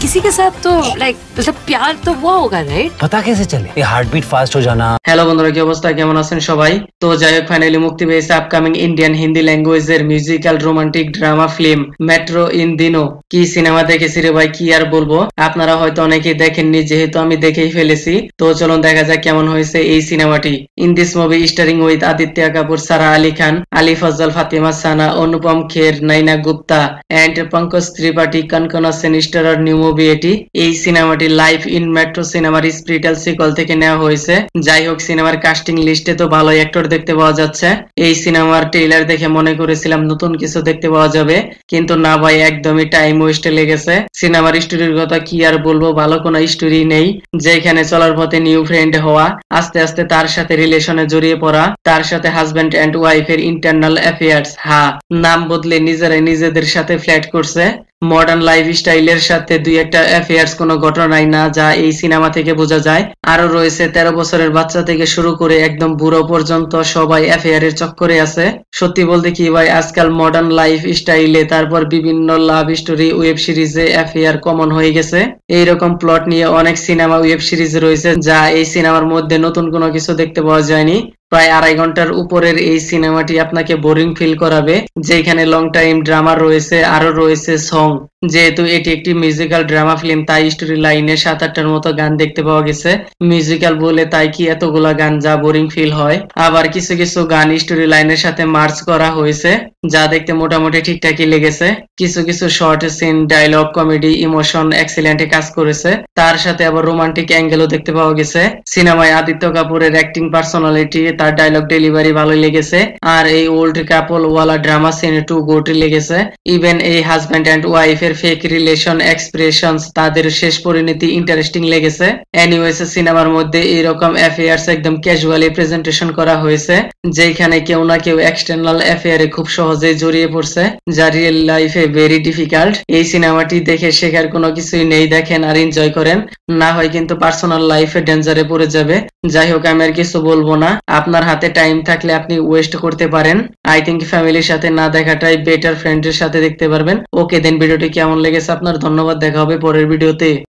किसी के साथ तो लाइक मतलब प्यार तो हुआ होगा राइट? पता कैसे चले ये हार्ट बीट फास्ट हो जाना। হ্যালো বন্ধুরা, কি অবস্থা, কেমন আছেন সবাই? তো যাই হোক, ফাইনালি মুক্তি পেয়েছে আপকামিং ইন্ডিয়ান হিন্দি ল্যাঙ্গুয়েজের musical romantic drama film Metro In Dino. কি সিনেমা দেখেছি রে ভাই, কি আর বলবো। আপনারা হয়তো অনেকেই দেখেননি, যেহেতু আমি দেখেই ফেলেছি। তো চলুন দেখা যাক কেমন হয়েছে এই সিনেমাটি। In this movie starring with Aditya Kapur, Sara Ali Khan, Ali Fazal, Fatima Sana, Anupam Kher, Neena Gupta and Pankaj Tripathi, Konkona Sen starrer new movie এটি। এই সিনেমাটি লাইভ ইন মেট্রো সিনেমার স্পিরিটাল সিকল থেকে নেওয়া হয়েছে। যাই হোক, সিনেমার কাস্টিং লিস্টে তো ভালোই অ্যাক্টর দেখতে পাওয়া যাচ্ছে। এই সিনেমার ট্রেইলার দেখে মনে করেছিলাম নতুন কিছু দেখতে পাওয়া যাবে, কিন্তু না ভাই, একদমই টাইম ওয়েস্টে লেগেছে। সিনেমার স্টোরির কথা কি আর বলবো, ভালো কোনো স্টোরি নেই। যেখানে চলার পথে নিউ ফ্রেন্ড হওয়া, আস্তে আস্তে তার সাথে রিলেশনে জড়িয়ে পড়া, তার সাথে হাজবেন্ড এন্ড ওয়াইফের ইন্টারনাল অ্যাফেয়ার্স। হ্যাঁ, নাম বদলে নিজেরাই নিজেদের সাথে ফ্ল্যাট করছে। মডার্ন লাইফ স্টাইলের সাথে দুই একটা অ্যাফেয়ার্স কোনো ঘটনাই না, যা এই সিনেমা থেকে বোঝা যায়। আরো রয়েছে 13 বছরের বাচ্চা থেকে শুরু করে একদম বুড়ো পর্যন্ত সবাই অ্যাফেয়ারের চক্করে আছে। সত্যি বলতে কি ভাই, আজকাল মডার্ন লাইফ স্টাইলে তারপর বিভিন্ন লাভ স্টোরি ওয়েব সিরিজে অ্যাফেয়ার কমন হয়ে গেছে। এইরকম প্লট নিয়ে অনেক সিনেমা ওয়েব সিরিজ রয়েছে, যা এই সিনেমার মধ্যে নতুন কোনো কিছু দেখতে পাওয়া যায়নি। প্রায় 2.5 ঘন্টার উপরের এই সিনেমাটি আপনাকে বোরিং ফিল করাবে, যেখানে লং টাইম ড্রামা রয়েছে, আরো রয়েছে সং। যেহেতু এটি একটি মিউজিক্যাল ড্রামা ফিল্ম, তাই স্টোরি লাইনে 7-8টার মতো গান দেখতে পাওয়া গেছে। মিউজিক্যাল বলে তাই কি এতগুলা গান, যা বোরিং ফিল হয়। আবার কিছু কিছু গান স্টোরি লাইনের সাথে মার্চ করা হয়েছে, যা দেখতে মোটামুটি ঠিকঠাকই লেগেছে। কিছু কিছু short scene, dialogue, comedy, emotion এক্সিলেন্টে কাজ করেছে। তার সাথে আবার রোমান্টিক অ্যাঙ্গেলও দেখতে পাওয়া গেছে। সিনেমায় আদিত্য কাপুরের অ্যাক্টিং, পার্সোনালিটি, তার ডায়লগ ডেলিভারি ভালোই লেগেছে। আর এই ওল্ড কাপল ওয়ালা ড্রামা সিন টু গুড লেগেছে। ইভেন এই হাজব্যান্ড এন্ড ওয়াইফের ফেক রিলেশন এক্সপ্রেশনস, তাদের শেষ পরিণতি ইন্টারেস্টিং লেগেছে। এনিওয়েজ, সিনেমার মধ্যে এরকম অ্যাফেয়ার্স একদম ক্যাজুয়ালি প্রেজেন্টেশন করা হয়েছে, যেখানে কেউ না কেউ এক্সটার্নাল অ্যাফেয়ারে খুব সহজে জড়িয়ে পড়ছে, যা রিয়েল লাইফে ভেরি ডিফিকাল্ট। এই সিনেমাটি দেখে শেখার কোনো কিছুই নেই, দেখেন আর এনজয় করেন, না হয় কিন্তু পার্সোনাল লাইফে ডেঞ্জারে পড়ে যাবে। যাই হোক, আমি আর কিছু বলবো না। আপনার হাতে টাইম থাকলে আপনি ওয়েস্ট করতে পারেন। আই থিঙ্ক ফ্যামিলির সাথে না দেখাটাই বেটার, ফ্রেন্ডের সাথে দেখতে পারবেন। ওকে দেন, ভিডিওটি কেমন লেগেছে আপনার? ধন্যবাদ, দেখা হবে পরের ভিডিওতে।